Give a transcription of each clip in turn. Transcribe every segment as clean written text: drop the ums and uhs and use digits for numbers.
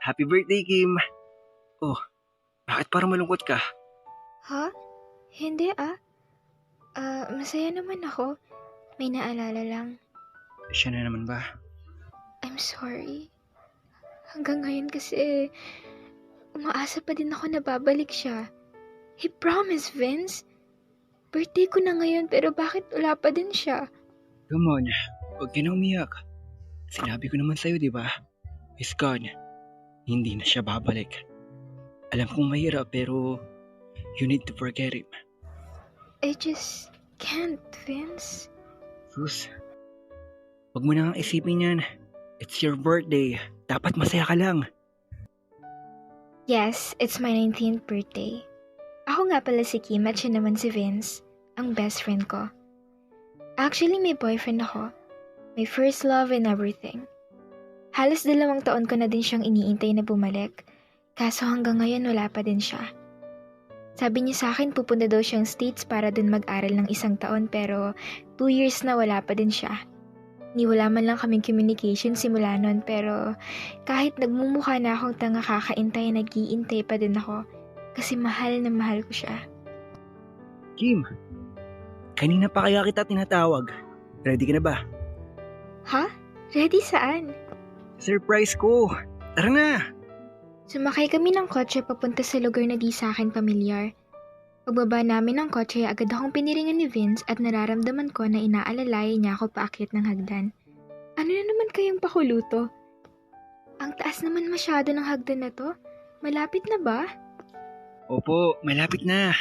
Happy birthday, Kim! Oh, bakit parang malungkot ka? Ha? Hindi masaya naman ako. May naalala lang. Siya na naman ba? I'm sorry. Hanggang ngayon kasi, umaasa pa din ako na babalik siya. He promised, Vince. Birthday ko na ngayon pero bakit wala pa din siya? Come on, huwag ka na umiyak. Sinabi ko naman sa'yo, di ba? He's gone. Hindi na siya babalik. Alam kong mahirap pero you need to forget him. I just can't, Vince. Sus, huwag mo na nga isipin yan. It's your birthday. Dapat masaya ka lang. Yes, it's my 19th birthday. Ako nga pala si Kim at siya naman si Vince, ang best friend ko. Actually, may boyfriend ako. My first love and everything. Halos 2 taon ko na din siyang iniintay na bumalik. Kaso hanggang ngayon wala pa din siya. Sabi niya sa akin pupunta daw siyang States para dun mag-aral ng 1 taon pero 2 years na wala pa din siya. Niwala man lang kaming communication simula nun pero kahit nagmumukha na akong tanga kakaintay, nag-iintay pa din ako kasi mahal na mahal ko siya. Kim, kanina pa kaya kita tinatawag. Ready ka na ba? Ha? Ready saan? Surprise ko! Tara na! Sumakay kami ng kotse papunta sa lugar na di sa akin pamilyar. Pagbaba namin ng kotse, agad akong piniringan ni Vince at nararamdaman ko na inaalalayan niya ako paakyat ng hagdan. Ano na naman kayang pakuluto? Ang taas naman masyado ng hagdan na to. Malapit na ba? Opo, malapit na.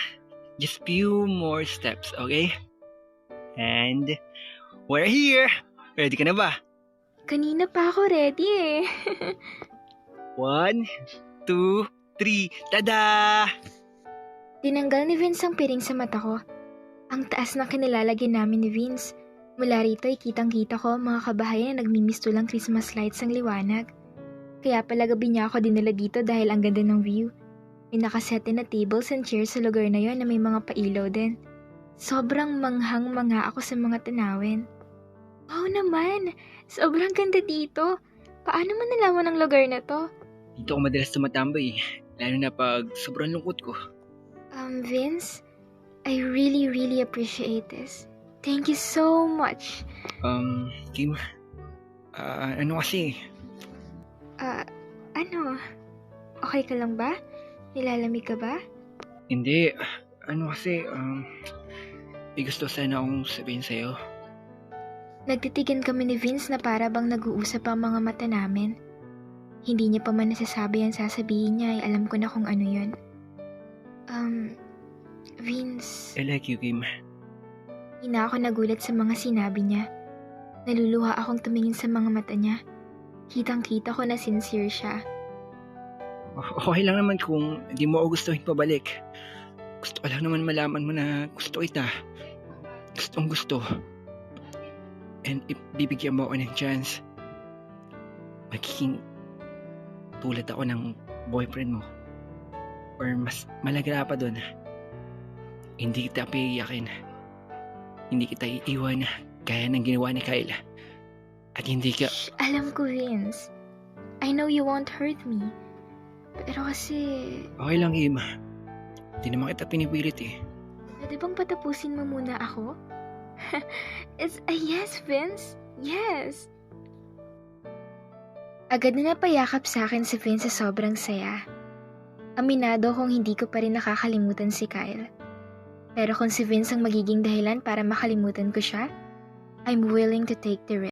Just few more steps, okay? And we're here! Ready ka na ba? Kanina pa ako ready eh. 1, 2, 3, tada! Tinanggal ni Vince ang piring sa mata ko. Ang taas na kinilalagyan namin ni Vince. Mula rito ay kitang-kita ko ang mga kabahayan na nagmimistulang Christmas lights ang liwanag. Kaya pala gabi niya ako dinala dito dahil ang ganda ng view. May nakasete na tables and chairs sa lugar na yon na may mga pailaw din. Sobrang manghang-manga ako sa mga tanawin. Wow naman! Sobrang ganda dito. Paano mo nalaman ang lugar na to? Dito ako madalas tumatambay, lalo na pag sobrang lungkot ko. Vince, I really appreciate this. Thank you so much. Kim, ano kasi? Ano? Okay ka lang ba? Nilalamig ka ba? Hindi, ano kasi, may gusto sana akong sabihin sa'yo. Nagtitigan kami ni Vince na para bang nag-uusap ang mga mata namin. Hindi niya pa man nasasabi ang sasabihin niya ay alam ko na kung ano yun. Vince... I like you, Kim. Hindi na ako nagulat sa mga sinabi niya. Naluluha akong tumingin sa mga mata niya. Kitang-kita ko na sincere siya. Okay lang naman kung hindi mo ako gustuhin pabalik. Gusto ko lang naman malaman mo na gusto kita. Gustong gusto. And if bibigyan mo ako ng chance, magiging tulad ako ng boyfriend mo. Or mas malagala pa dun. Hindi kita piiyakin. Hindi kita iiwan gaya ng ginawa ni Kyle. At hindi ka... Shh, alam ko, Vince. I know you won't hurt me. Pero kasi... Okay lang, Kim. Hindi naman kita pinipilit eh. Pwede bang patapusin mo muna ako? It's a yes, Vince. Yes. Agad na napayakap sa akin si Vince sa sobrang saya. Aminado kong hindi ko pa rin nakakalimutan si Kyle. Pero kung si Vince ang magiging dahilan para makalimutan ko siya, I'm willing to take the risk.